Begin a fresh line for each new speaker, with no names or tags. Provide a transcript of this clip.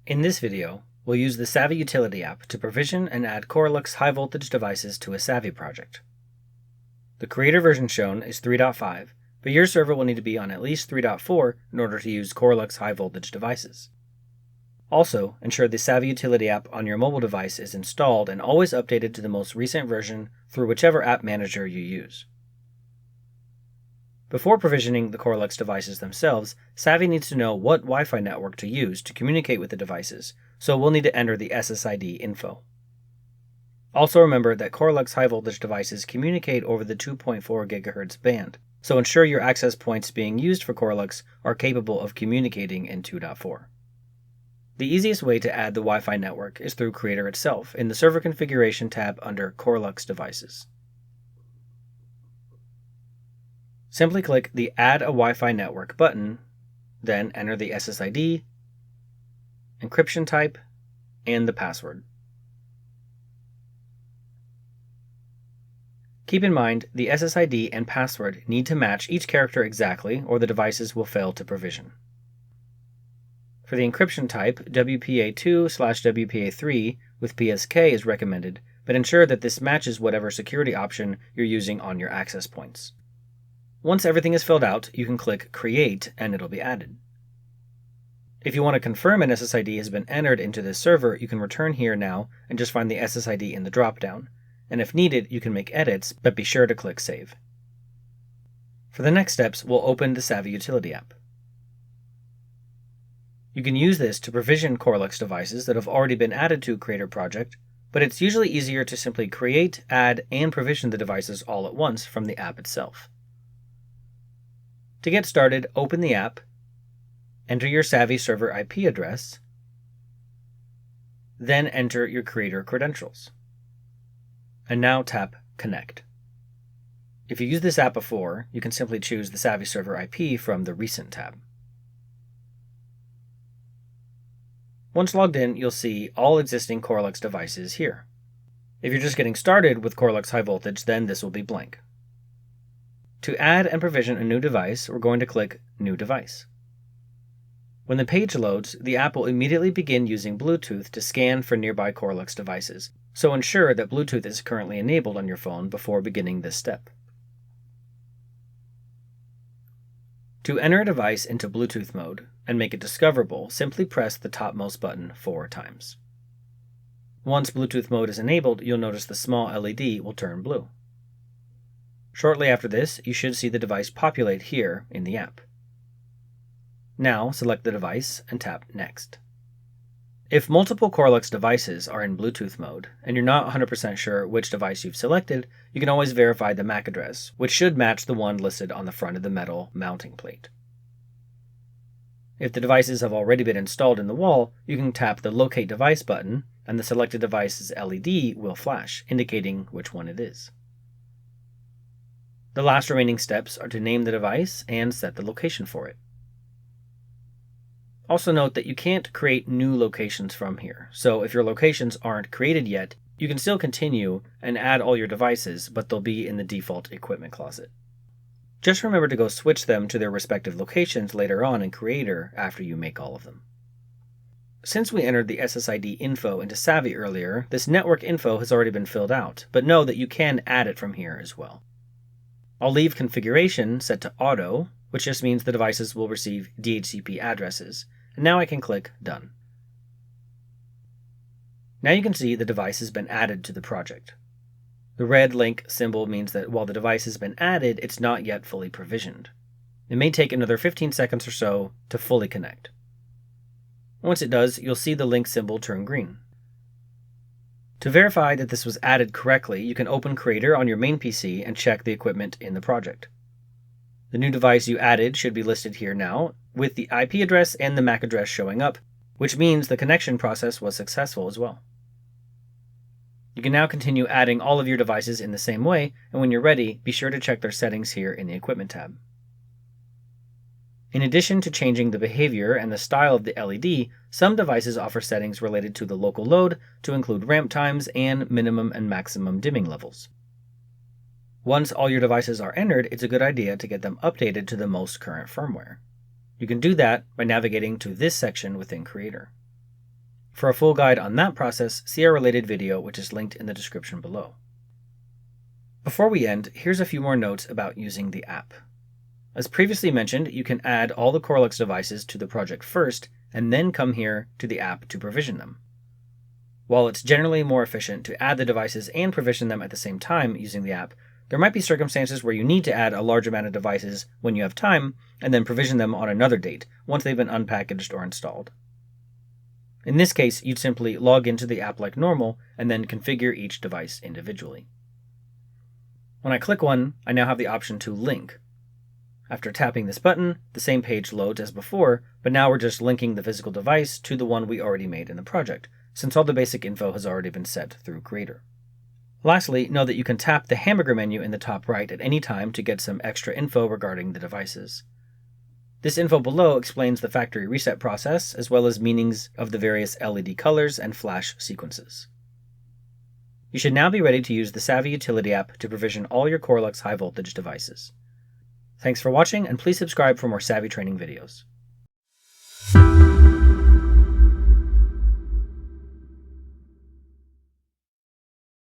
In this video, we'll use the SAVI utility app to provision and add QoraLux high-voltage devices to a SAVI project. The creator version shown is 3.5, but your server will need to be on at least 3.4 in order to use QoraLux high-voltage devices. Also, ensure the SAVI utility app on your mobile device is installed and always updated to the most recent version through whichever app manager you use. Before provisioning the QoraLux devices themselves, SAVI needs to know what Wi-Fi network to use to communicate with the devices, so we'll need to enter the SSID info. Also remember that QoraLux high-voltage devices communicate over the 2.4 GHz band, so ensure your access points being used for QoraLux are capable of communicating in 2.4. The easiest way to add the Wi-Fi network is through Creator itself in the Server Configuration tab under QoraLux Devices. Simply click the Add a Wi-Fi Network button, then enter the SSID, encryption type, and the password. Keep in mind, the SSID and password need to match each character exactly, or the devices will fail to provision. For the encryption type, WPA2/WPA3 with PSK is recommended, but ensure that this matches whatever security option you're using on your access points. Once everything is filled out, you can click Create and it'll be added. If you want to confirm an SSID has been entered into this server, you can return here now and just find the SSID in the dropdown. And if needed, you can make edits, but be sure to click Save. For the next steps, we'll open the SAVI utility app. You can use this to provision QoraLux devices that have already been added to a Creator project, but it's usually easier to simply create, add, and provision the devices all at once from the app itself. To get started, open the app, enter your SAVI server IP address, then enter your Creator credentials. And now tap Connect. If you used this app before, you can simply choose the SAVI server IP from the Recent tab. Once logged in, you'll see all existing QoraLux devices here. If you're just getting started with QoraLux High Voltage, then this will be blank. To add and provision a new device, we're going to click New Device. When the page loads, the app will immediately begin using Bluetooth to scan for nearby QoraLux devices, so ensure that Bluetooth is currently enabled on your phone before beginning this step. To enter a device into Bluetooth mode and make it discoverable, simply press the topmost button 4 times. Once Bluetooth mode is enabled, you'll notice the small LED will turn blue. Shortly after this, you should see the device populate here in the app. Now, select the device and tap Next. If multiple QoraLux devices are in Bluetooth mode, and you're not 100% sure which device you've selected, you can always verify the MAC address, which should match the one listed on the front of the metal mounting plate. If the devices have already been installed in the wall, you can tap the Locate Device button, and the selected device's LED will flash, indicating which one it is. The last remaining steps are to name the device and set the location for it. Also note that you can't create new locations from here, so if your locations aren't created yet, you can still continue and add all your devices, but they'll be in the default equipment closet. Just remember to go switch them to their respective locations later on in Creator after you make all of them. Since we entered the SSID info into SAVI earlier, this network info has already been filled out, but know that you can add it from here as well. I'll leave configuration set to auto, which just means the devices will receive DHCP addresses, and now I can click Done. Now you can see the device has been added to the project. The red link symbol means that while the device has been added, it's not yet fully provisioned. It may take another 15 seconds or so to fully connect. Once it does, you'll see the link symbol turn green. To verify that this was added correctly, you can open Creator on your main PC and check the equipment in the project. The new device you added should be listed here now, with the IP address and the MAC address showing up, which means the connection process was successful as well. You can now continue adding all of your devices in the same way, and when you're ready, be sure to check their settings here in the Equipment tab. In addition to changing the behavior and the style of the LED, some devices offer settings related to the local load to include ramp times and minimum and maximum dimming levels. Once all your devices are entered, it's a good idea to get them updated to the most current firmware. You can do that by navigating to this section within Creator. For a full guide on that process, see our related video, which is linked in the description below. Before we end, here's a few more notes about using the app. As previously mentioned, you can add all the QoraLux devices to the project first, and then come here to the app to provision them. While it's generally more efficient to add the devices and provision them at the same time using the app, there might be circumstances where you need to add a large amount of devices when you have time, and then provision them on another date, once they've been unpackaged or installed. In this case, you'd simply log into the app like normal, and then configure each device individually. When I click one, I now have the option to link. After tapping this button, the same page loads as before, but now we're just linking the physical device to the one we already made in the project, since all the basic info has already been set through Creator. Lastly, know that you can tap the hamburger menu in the top right at any time to get some extra info regarding the devices. This info below explains the factory reset process, as well as meanings of the various LED colors and flash sequences. You should now be ready to use the SAVI utility app to provision all your QoraLux high voltage devices. Thanks for watching, and please subscribe for more SAVI training videos.